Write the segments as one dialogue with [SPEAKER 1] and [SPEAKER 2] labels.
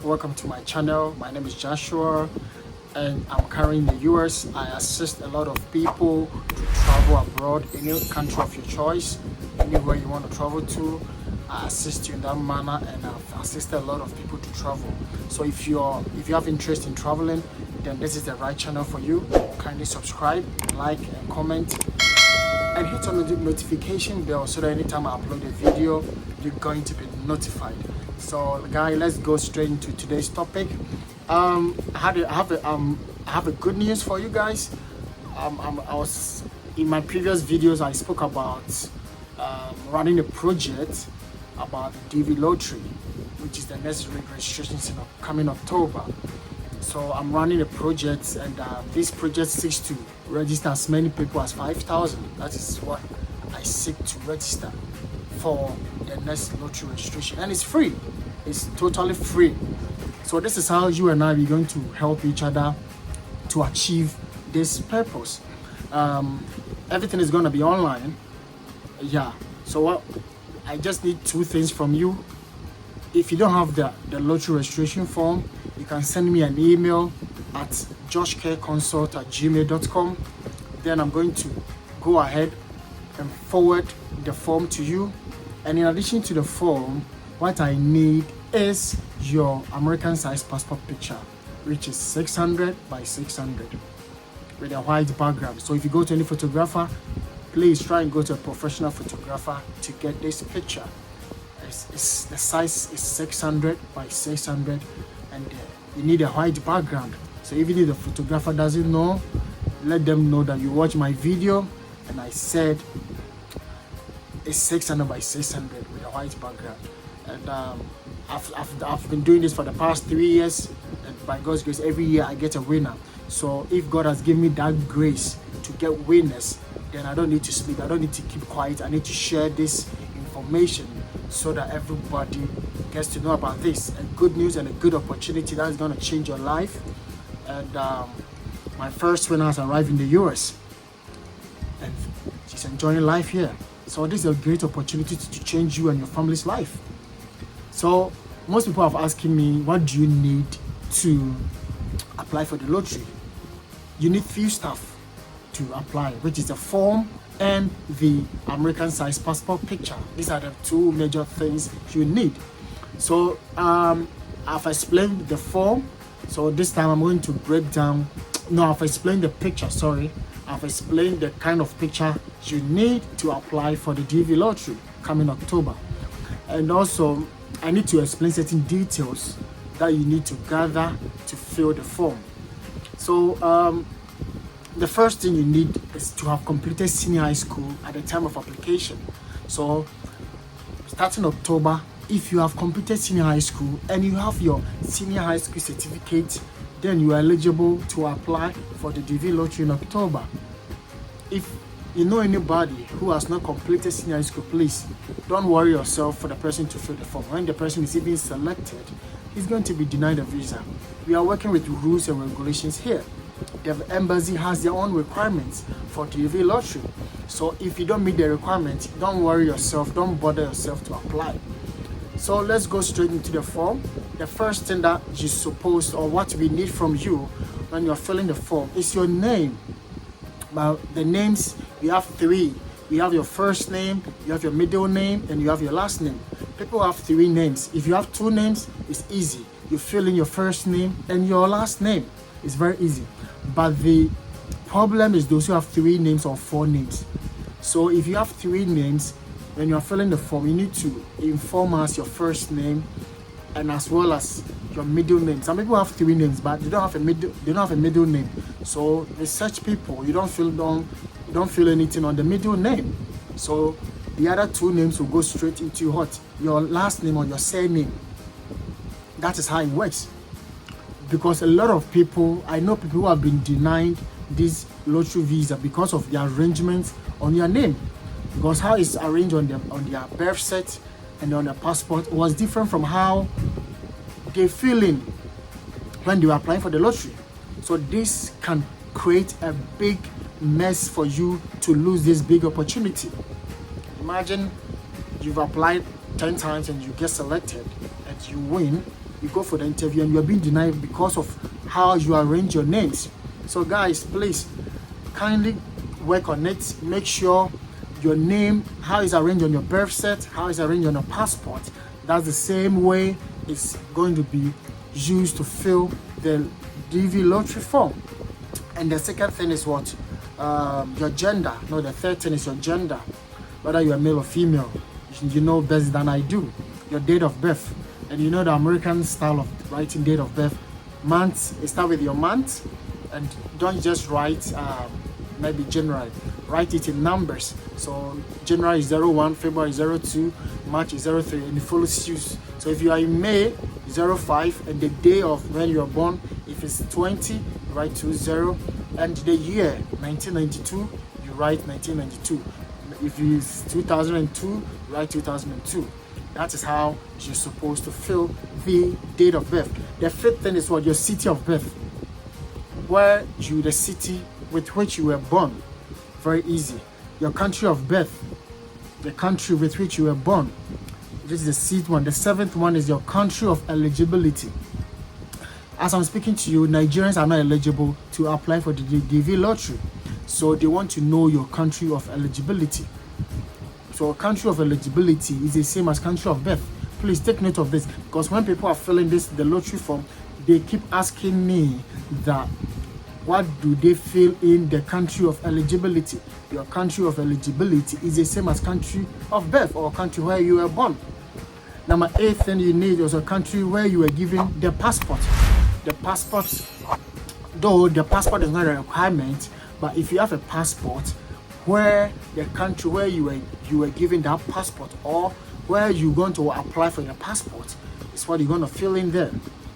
[SPEAKER 1] welcome to my channel. My name is Joshua and I'm currently in the US. I assist a lot of people to travel abroad, any country of your choice, anywhere you want to travel to. I assist you in that manner, and I've assisted a lot of people to travel. So if you have interest in traveling, then this is the right channel for you. Kindly subscribe, like and comment, and hit on the notification bell so that anytime I upload a video, you're going to be notified. So guys, let's go straight into today's topic. I have a good news for you guys. I was in my previous videos, I spoke about running a project about the DV lottery, which is the next registrations in coming October. So I'm running a project, and this project seeks to register as many people as 5,000. That is what I seek to register for the next lottery registration, and it's free. It's totally free. So this is how you and I are going to help each other to achieve this purpose. Everything is going to be online. Yeah. So what I just need two things from you. If you don't have the lottery registration form, you can send me an email at joshcareconsult@gmail.com. Then I'm going to go ahead and forward the form to you. And in addition to the form, what I need is your American size passport picture, which is 600 by 600 with a white background. So if you go to any photographer, please try and go to a professional photographer to get this picture. The size is 600 by 600, and you need a white background. So even if the photographer doesn't know, let them know that you watch my video and I said it's 600 by 600 with a white background. And I've been doing this for the past 3 years, and by God's grace, every year I get a winner. So if God has given me that grace to get winners, then I don't need to sleep. I don't need to keep quiet. I need to share this information so that everybody gets to know about this. A good news and a good opportunity that is going to change your life. And my first winner has arrived in the US, and she's enjoying life here. So this is a great opportunity to change you and your family's life. So most people have asking me, what do you need to apply for the lottery? You need few stuff to apply, which is the form and the American size passport picture. These are the two major things you need. So I've explained the form. So this time I'm going to break down. No, I've explained the picture. Sorry, I've explained the kind of picture you need to apply for the DV lottery coming October, and also I need to explain certain details that you need to gather to fill the form. So the first thing you need is to have completed senior high school at the time of application. So starting October, if you have completed senior high school and you have your senior high school certificate, then you are eligible to apply for the DV lottery in October. If you know anybody who has not completed senior high school, please don't worry yourself for the person to fill the form. When the person is even selected, he's going to be denied a visa. We are working with rules and regulations here. The embassy has their own requirements for the DV lottery. So if you don't meet the requirements, don't worry yourself, don't bother yourself to apply. So let's go straight into the form. The first thing that you're supposed, or what we need from you when you're filling the form, is your name. Well, the names, we have three. You have your first name, you have your middle name, and you have your last name. People have three names. If you have two names, it's easy. You fill in your first name and your last name. It's very easy. But the problem is those who have three names or four names. So if you have three names, when you're filling the form, you need to inform us your first name and as well as your middle name. Some people have three names, but they don't have a middle name. So with such people, you don't fill anything on the middle name. So the other two names will go straight into what? Your last name or your surname. That is how it works. Because a lot of people, I know people who have been denied this lottery visa because of the arrangements on your name. Because how it's arranged on their birth cert and on their passport was different from how they fill in when they were applying for the lottery. So this can create a big mess for you to lose this big opportunity. Imagine you've applied 10 times and you get selected and you win, you go for the interview and you're being denied because of how you arrange your names. So guys, please kindly work on it. Make sure your name, how it's arranged on your birth cert, how it's arranged on your passport, that's the same way it's going to be used to fill the DV lottery form. And the second thing is what? Your gender. No, the third thing is your gender, whether you're male or female. You know better than I do. Your date of birth. And you know the American style of writing date of birth. Month, start with your month, and don't just write maybe January. Write it in numbers. So January is 01, February is 02, March is 03, and it follows suit. So if you are in May, 05, and the day of when you are born, if it's 20, you write 20, and the year 1992, you write 1992. If it's 2002, you write 2002. That is how you're supposed to fill the date of birth. The fifth thing is what? Your city of birth. Where you, the city with which you were born. Very easy. Your country of birth. The country with which you were born. This is the sixth one. The seventh one is your country of eligibility. As I'm speaking to you, Nigerians are not eligible to apply for the DV lottery. So they want to know your country of eligibility. So country of eligibility is the same as country of birth. Please take note of this, because when people are filling the lottery form, they keep asking me that what do they fill in the country of eligibility. Your country of eligibility is the same as country of birth or country where you were born. Number 8 thing you need is a country where you were given the passport. The passport, though the passport is not a requirement, but if you have a passport where the country where you were given that passport, or where you're going to apply for your passport, is what you're going to fill in there.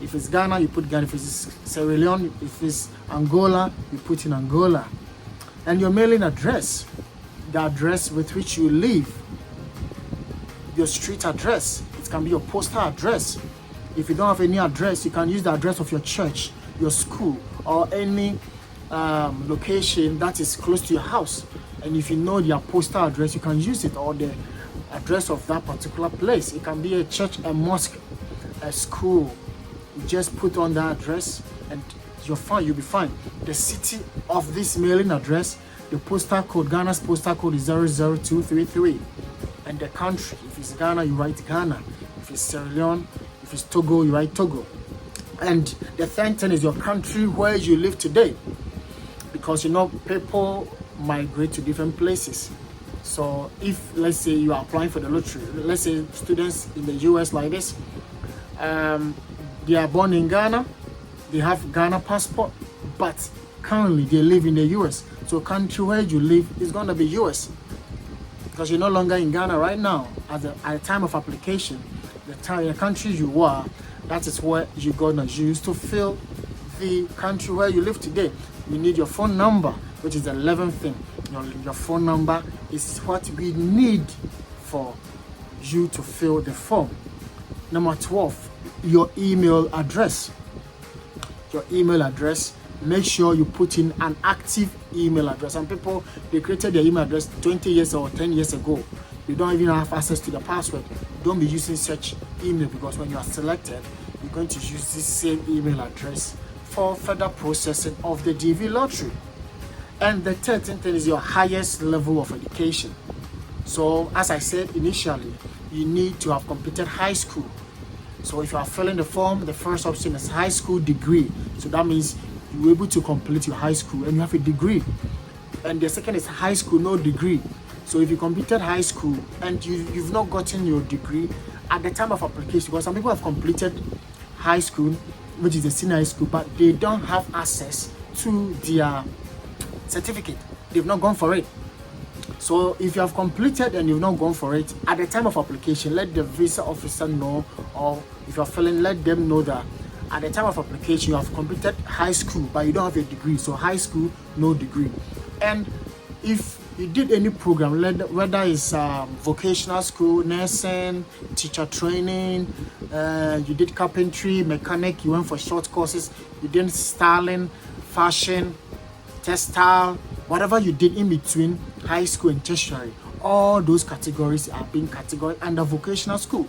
[SPEAKER 1] If it's Ghana, you put Ghana. If it's Sierra Leone, if it's Angola, you put in Angola. And your mailing address, the address with which you live, your street address, it can be your postal address. If you don't have any address, you can use the address of your church, your school, or any location that is close to your house. And if you know their postal address, you can use it, or the address of that particular place. It can be a church, a mosque, a school. You just put on that address and you're fine, you'll be fine. The city of this mailing address, the postal code, Ghana's postal code is 00233. And the country, if it's Ghana, you write Ghana. If it's Sierra Leone, if it's Togo, you write Togo. And the third thing is your country where you live today. Because you know, people migrate to different places. So if, let's say, you are applying for the lottery, let's say students in the US like this, they are born in Ghana, they have Ghana passport, but currently they live in the US. So country where you live is going to be US, because you're no longer in Ghana right now. At the time of application, the country you are, that is what you're going to use to fill the country where you live today. You need your phone number, which is the 11th thing. Your phone number is what we need for you to fill the form. Number 12, your email address. Your email address, make sure you put in an active email address. Some people, they created their email address 20 years or 10 years ago. You don't even have access to the password. Don't be using such email, because when you are selected, you're going to use this same email address for further processing of the DV lottery. And the 13th thing is your highest level of education. So as I said initially, you need to have completed high school. So if you are filling the form, the first option is high school degree. So that means you're able to complete your high school and you have a degree. And the second is high school, no degree. So if you completed high school and you've not gotten your degree at the time of application, because some people have completed high school, which is a senior high school, but they don't have access to their certificate. They've not gone for it. So if you have completed and you've not gone for it, at the time of application, let the visa officer know, or if you're filling, let them know that at the time of application, you have completed high school, but you don't have a degree. So high school, no degree. And if you did any program, whether it's vocational school, nursing, teacher training, you did carpentry, mechanic, you went for short courses, you did styling, fashion, textile, whatever you did in between high school and tertiary, all those categories are being categorized under vocational school.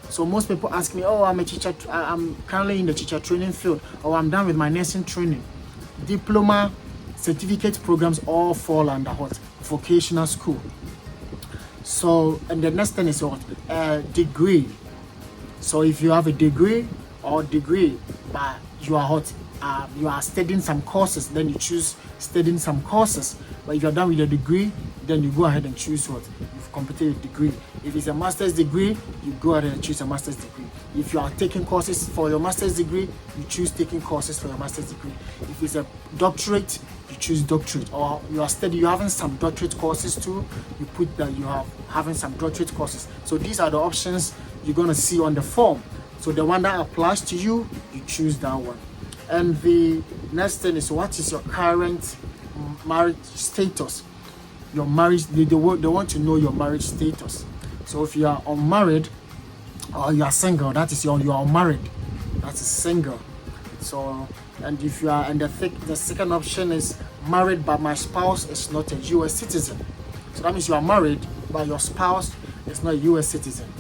[SPEAKER 1] So most people ask me, oh, I'm a teacher, I'm currently in the teacher training field, or I'm done with my nursing training. Diploma, certificate programs all fall under what? Vocational school. So, and the next thing is what? Degree. So if you have a degree but you are what? You are studying some courses, then you choose studying some courses. But if you're done with your degree, then you go ahead and choose what? You've completed a degree. If it's a master's degree, you go ahead and choose a master's degree. If you are taking courses for your master's degree, you choose taking courses for your master's degree. If it's a doctorate, you choose doctorate. Or you are studying, you're having some doctorate courses too, you put that you are having some doctorate courses. So these are the options you're going to see on the form. So the one that applies to you, you choose that one. And the next thing is, what is your current marriage status? Your marriage, they want to know your marriage status. So if you are unmarried or you are single, that is you are unmarried, that is single. So, and if you are, and the second option is married but my spouse is not a US citizen. So that means you are married but your spouse is not a US citizen.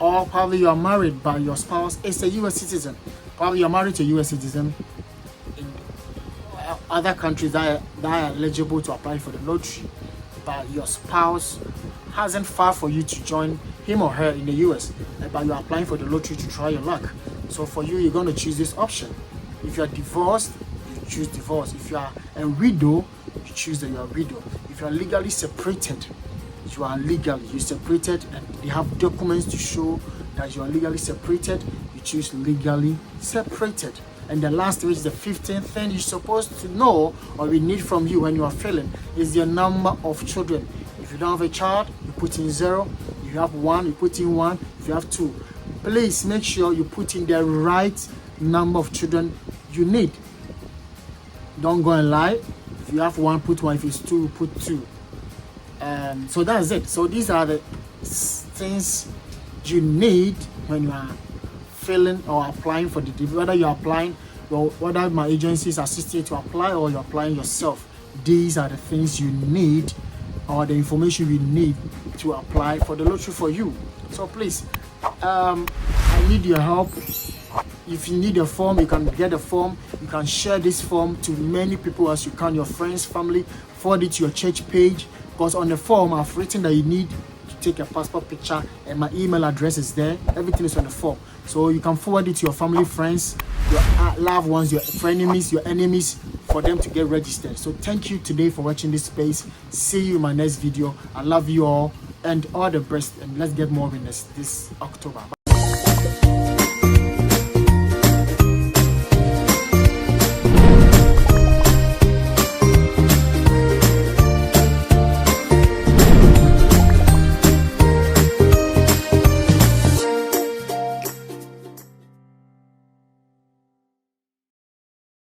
[SPEAKER 1] Or probably you are married but your spouse is a US citizen. Probably you're married to a US citizen in other countries that are eligible to apply for the lottery, but your spouse hasn't filed for you to join him or her in the US, but you're applying for the lottery to try your luck. So for you, you're going to choose this option. If you're divorced, you choose divorce. If you are a widow, you choose that you're a widow. If you're legally separated, you are legally, you separated and they have documents to show that you are legally separated, you choose legally separated. And the last, which is the 15th thing you're supposed to know or we need from you when you are filling, is your number of children. If you don't have a child, you put in 0. If you have 1, you put in 1. If you have 2, please make sure you put in the right number of children you need. Don't go and lie. If you have 1, put 1. If it's 2, put 2. So that's it. So these are the things you need when you are filling or applying for the degree. Whether you're applying, or whether my agency is assisting you to apply or you're applying yourself, these are the things you need or the information you need to apply for the lottery for you. So please, I need your help. If you need a form, you can get a form. You can share this form to many people as you can, your friends, family, forward it to your church page, because on the form I've written that you need to take a passport picture and my email address is there. Everything is on the form. So you can forward it to your family, friends, your loved ones, your frenemies, your enemies, for them to get registered. So thank you today for watching this space. See you in my next video. I love you all and all the best, and let's get more in this October.